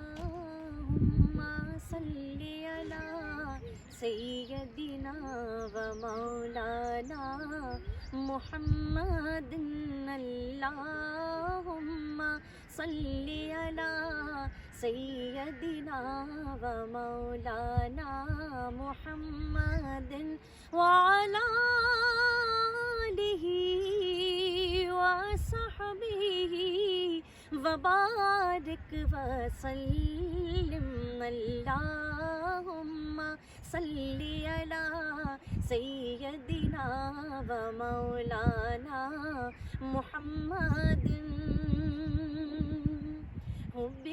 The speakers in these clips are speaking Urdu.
اللهم صل على سيدنا ومولانا محمد. اللهم صل على سيدنا ومولانا محمد وعلى آله وصحبه وبارك وسلم. اللهم صل على سيدنا ومولانا محمد. حب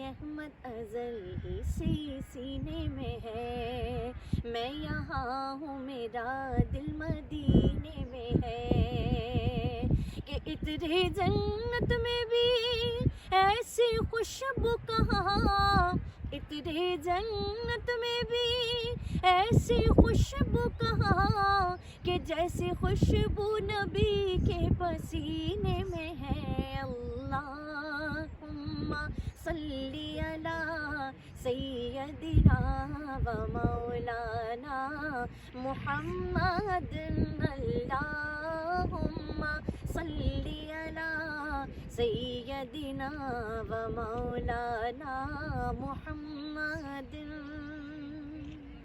احمد ازل ہی سے سینے میں ہے، میں یہاں ہوں میرا دل مدینے میں ہے، کہ اترے جنت میں بھی ایسی خوشبو کہاں، اترے جنت میں بھی ایسی خوشبو کہاں، کہ جیسی خوشبو نبی کے پسینے میں ہے. اللہم صلی علی سیدنا و مولانا محمد. اللہم صلی علی سیدنا و مولانا محمد.